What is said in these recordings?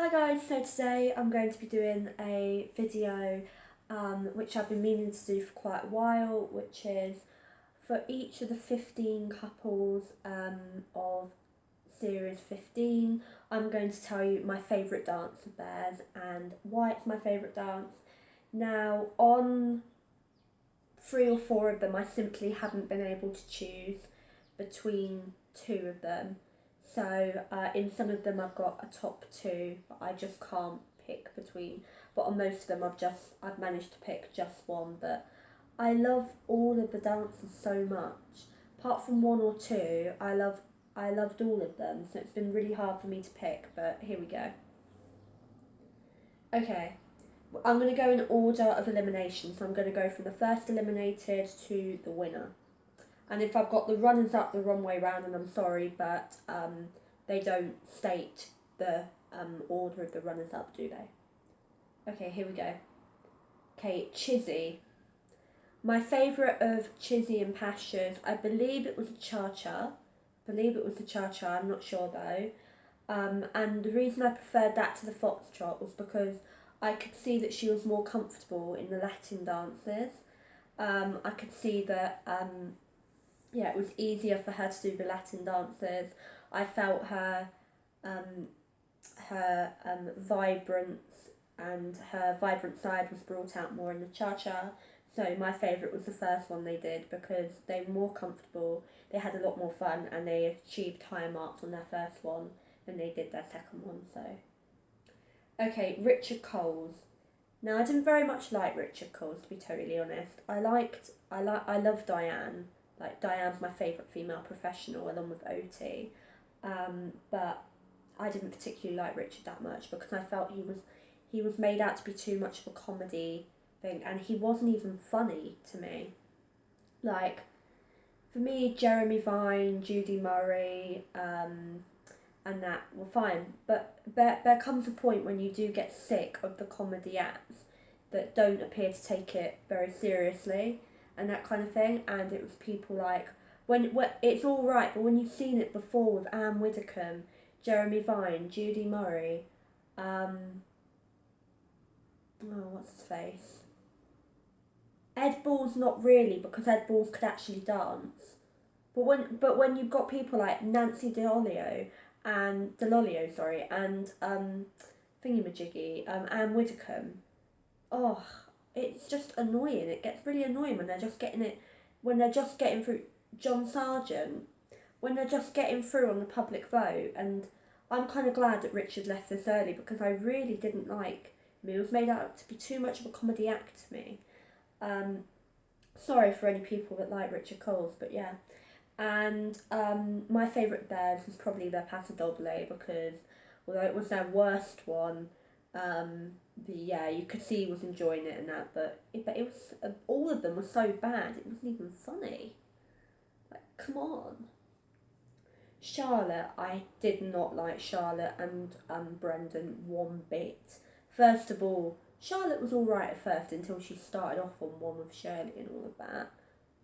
Hi guys, so today I'm going to be doing a video which I've been meaning to do for quite a while, which is for each of the 15 couples of series 15, I'm going to tell you my favourite dance of theirs and why it's my favourite dance. Now, on 3 or 4 of them, I simply haven't been able to choose between 2 of them. So in some of them I've got a top 2, but I just can't pick between. But on most of them I've managed to pick just one. But I love all of the dances so much. Apart from 1 or 2, I loved all of them. So it's been really hard for me to pick. But here we go. Okay, I'm going to go in order of elimination. So I'm going to go from the first eliminated to the winner. And if I've got the runners up the wrong way round, and I'm sorry, but they don't state the order of the runners up, do they? Okay, here we go. Okay, Chizzy. My favourite of Chizzy and Pasha's, I believe it was a cha-cha. I'm not sure though. And the reason I preferred that to the foxtrot was because I could see that she was more comfortable in the Latin dances. I could see that it was easier for her to do the Latin dances. I felt her vibrance and her vibrant side was brought out more in the cha-cha. So my favourite was the first one they did because they were more comfortable, they had a lot more fun, and they achieved higher marks on their first one than they did their second one. So, okay, Richard Coles. Now, I didn't very much like Richard Coles, to be totally honest. I love Diane. Like, Diane's my favourite female professional, along with OT. But I didn't particularly like Richard that much because I felt he was made out to be too much of a comedy thing, and he wasn't even funny to me. Like, for me, Jeremy Vine, Judy Murray, and that were fine. But there comes a point when you do get sick of the comedy acts that don't appear to take it very seriously and that kind of thing. And it was people like, when it's all right, but when you've seen it before with Anne Widdecombe, Jeremy Vine, Judy Murray, what's his face? Ed Balls, not really, because Ed Balls could actually dance. But when you've got people like Nancy Delolio and thingamajiggy, Anne Widdecombe, oh, it's just annoying. It gets really annoying when they're just getting through. John Sargent, when they're just getting through on the public vote. And I'm kind of glad that Richard left this early because I really didn't like him. He was made out to be too much of a comedy act to me. Sorry for any people that like Richard Coles, but yeah. And my favourite of theirs was probably their Paso Doble because although it was their worst one, you could see he was enjoying it and that, but it was all of them were so bad it wasn't even funny. Like, come on. Charlotte, I did not like Charlotte and Brendan one bit. First of all, Charlotte was alright at first until she started off on one with Shirley and all of that,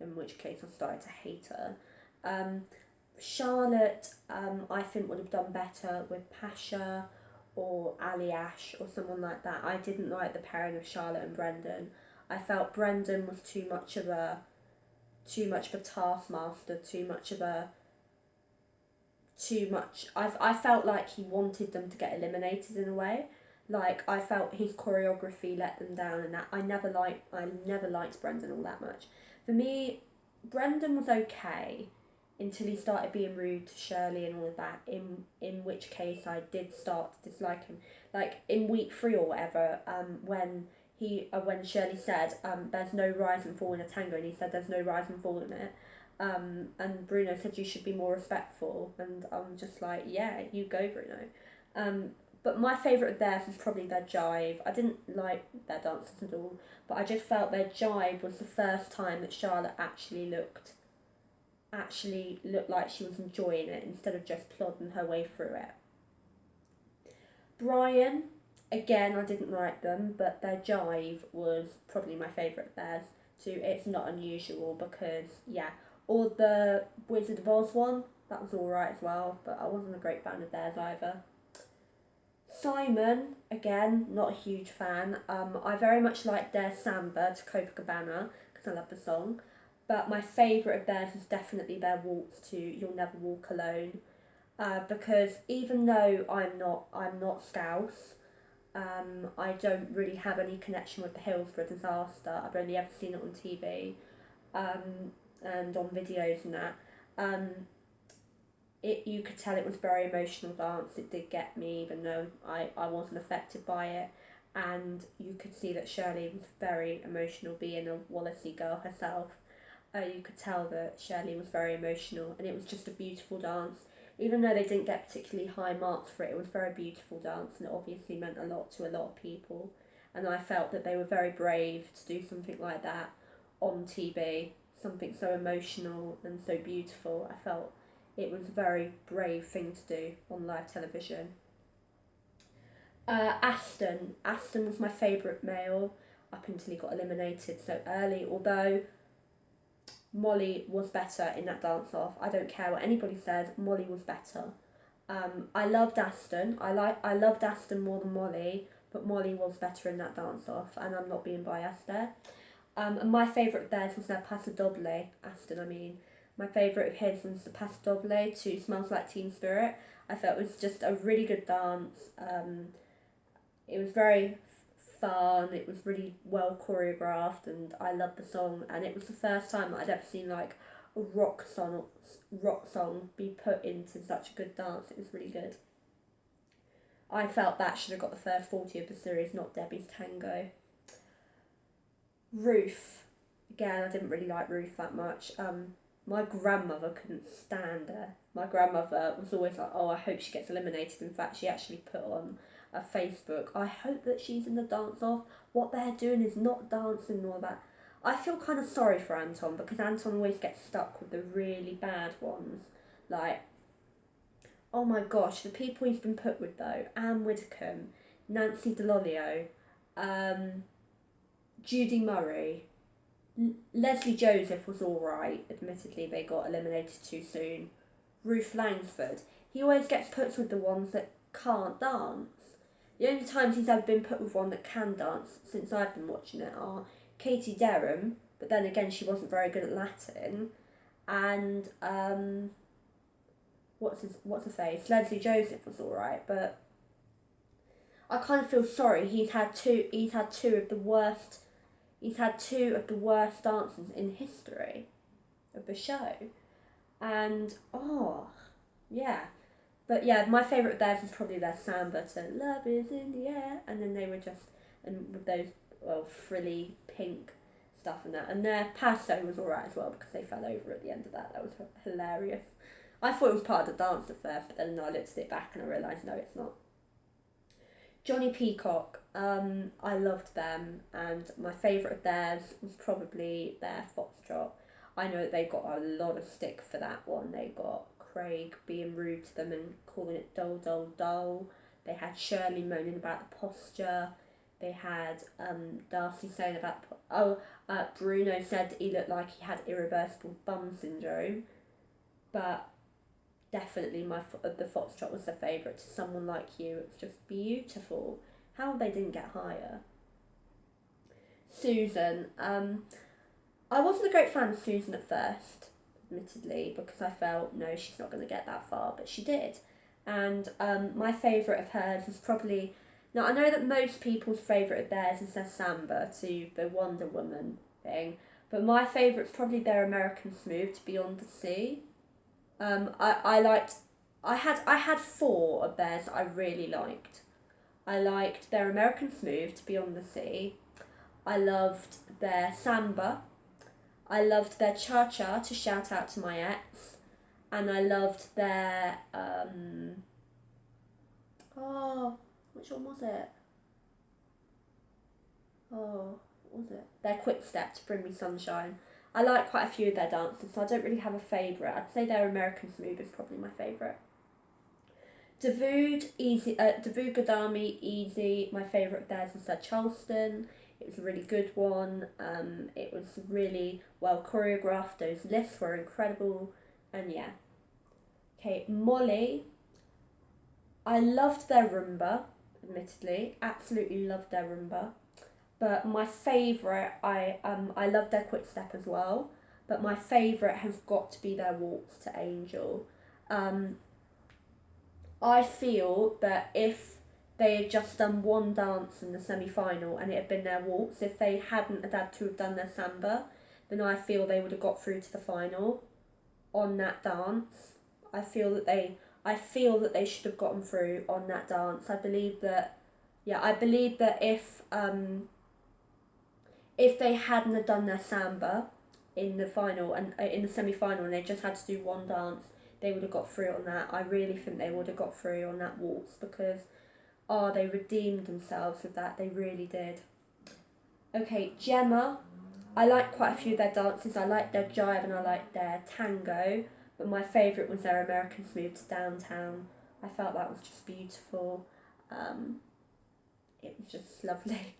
in which case I started to hate her. Charlotte, I think would have done better with Pasha or Ali Ash or someone like that. I didn't like the pairing of Charlotte and Brendan. I felt Brendan was too much of a taskmaster, I felt like he wanted them to get eliminated in a way. Like, I felt his choreography let them down and that. I never liked Brendan all that much. For me, Brendan was okay until he started being rude to Shirley and all of that, in which case I did start to dislike him. Like, in week 3 or whatever, when Shirley said, there's no rise and fall in a tango, and he said there's no rise and fall in it, and Bruno said you should be more respectful, and I'm just like, yeah, you go, Bruno. But my favourite of theirs was probably their jive. I didn't like their dances at all, but I just felt their jive was the first time that Charlotte actually looked like she was enjoying it instead of just plodding her way through it. Brian, again, I didn't like them, but their jive was probably my favourite of theirs too. It's not unusual because, yeah, or the Wizard of Oz one, that was alright as well, but I wasn't a great fan of theirs either. Simon, again, not a huge fan. I very much like their Samba to Copacabana because I love the song. But my favourite of theirs is definitely their waltz to You'll Never Walk Alone. Because even though I'm not Scouse, I don't really have any connection with the Hillsborough disaster. I've only ever seen it on TV, and on videos and that. You could tell it was a very emotional dance. It did get me, even though I wasn't affected by it. And you could see that Shirley was very emotional, being a Wallasey girl herself. You could tell that Shirley was very emotional, and it was just a beautiful dance. Even though they didn't get particularly high marks for it, it was a very beautiful dance, and it obviously meant a lot to a lot of people. And I felt that they were very brave to do something like that on TV, something so emotional and so beautiful. I felt it was a very brave thing to do on live television. Aston was my favourite male up until he got eliminated so early, although Molly was better in that dance-off. I don't care what anybody says, Molly was better. I loved Aston. I loved Aston more than Molly, but Molly was better in that dance-off, and I'm not being biased there. And my favourite of theirs was their Paso Doble, Aston, I mean. My favourite of his was the Paso Doble to Smells Like Teen Spirit. I felt it was just a really good dance. It was very fun, it was really well choreographed, and I loved the song, and it was the first time that I'd ever seen like a rock song be put into such a good dance. It was really good. I felt that should have got the first 40 of the series, not Debbie's Tango. Ruth. Again, I didn't really like Ruth that much. My grandmother couldn't stand her. My grandmother was always like, oh, I hope she gets eliminated. In fact, she actually put on a Facebook, I hope that she's in the dance-off. What they're doing is not dancing and all that. I feel kind of sorry for Anton, because Anton always gets stuck with the really bad ones. Like, oh my gosh, the people he's been put with though, Anne Widdecombe, Nancy DeLolio, Judy Murray, Leslie Joseph was alright, admittedly they got eliminated too soon. Ruth Langsford, he always gets put with the ones that can't dance. The only times he's ever been put with one that can dance since I've been watching it are Katie Derham, but then again she wasn't very good at Latin, and what's her face? Leslie Joseph was alright, but I kind of feel sorry. He's had two of the worst dancers in history of the show, and yeah. But yeah, my favourite of theirs is probably their Samba to Love Is In The Air, and then they were just, and with those frilly pink stuff and that, and their Paso was alright as well because they fell over at the end of that. That was hilarious. I thought it was part of the dance at first, but then I looked at it back and I realised no, it's not. Johnny Peacock, I loved them, and my favourite of theirs was probably their Foxtrot. I know that they got a lot of stick for that one. They got Craig being rude to them and calling it dull, dull, dull. They had Shirley moaning about the posture. They had Darcy saying about, Bruno said he looked like he had irreversible bum syndrome. But definitely the Foxtrot was their favourite. To Someone Like You, it's just beautiful. How they didn't get higher. Susan, I wasn't a great fan of Susan at first, admittedly, because I felt, no, she's not going to get that far, but she did. And my favourite of hers is probably, now I know that most people's favourite of theirs is their Samba to the Wonder Woman thing, but my favourite's probably their American Smooth to Beyond the Sea. I had 4 of theirs that I really liked. I liked their American Smooth to Beyond the Sea. I loved their Samba. I loved their Cha-Cha to Shout Out to My Ex. And I loved their, which one was it? What was it? Their Quick Step to Bring Me Sunshine. I like quite a few of their dances, so I don't really have a favourite. I'd say their American Smooth is probably my favourite. Davood Godami, Easy. My favourite of theirs is their Charleston. It was a really good one. It was really well choreographed. Those lifts were incredible. And yeah. Okay, Molly. I loved their Rumba. admittedly. Absolutely loved their rumba. But my favourite, I love their quick step as well. But my favourite has got to be their waltz to Angel. I feel that if they had just done one dance in the semi-final and it had been their waltz, if they hadn't had to have done their samba, then I feel they would have got through to the final on that dance. I feel that they should have gotten through on that dance. I believe that if they hadn't have done their samba in the final and in the semi-final and they just had to do one dance, they would have got through on that. I really think they would have got through on that waltz because they redeemed themselves with that. They really did. Okay, Gemma. I like quite a few of their dances. I like their jive and I like their tango, but my favourite was their American Smooth to Downtown. I felt that was just beautiful. It was just lovely.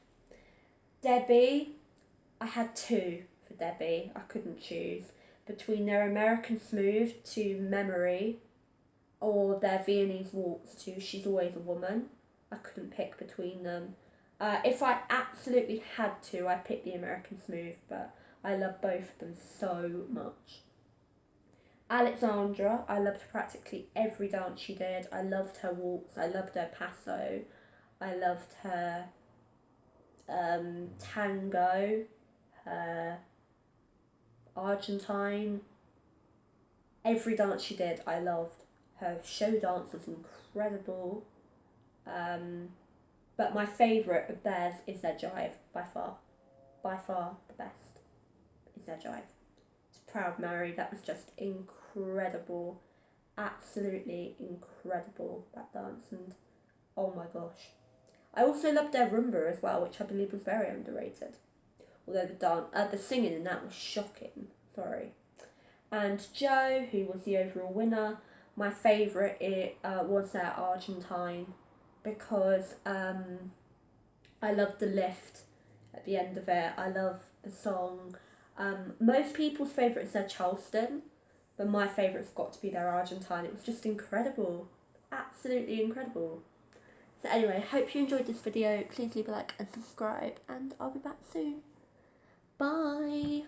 Debbie, I had two for Debbie. I couldn't choose between their American Smooth to Memory or their Viennese Waltz to She's Always a Woman. I couldn't pick between them. If I absolutely had to, I'd pick the American Smooth, but I love both of them so much. Alexandra, I loved practically every dance she did. I loved her waltz, I loved her paso, I loved her tango, her Argentine. Every dance she did, I loved. Her show dance was incredible. But my favourite of theirs is their jive, by far. By far the best is their jive. It's Proud Mary, that was just incredible. Absolutely incredible, that dance, and oh my gosh. I also loved their rumba as well, which I believe was very underrated. Although the singing in that was shocking, sorry. And Joe, who was the overall winner, my favourite was their Argentine, because I loved the lift at the end of it. I love the song. Most people's favourite is their Charleston, but my favourite's got to be their Argentine. It was just incredible. Absolutely incredible. So anyway, hope you enjoyed this video. Please leave a like and subscribe, and I'll be back soon. Bye!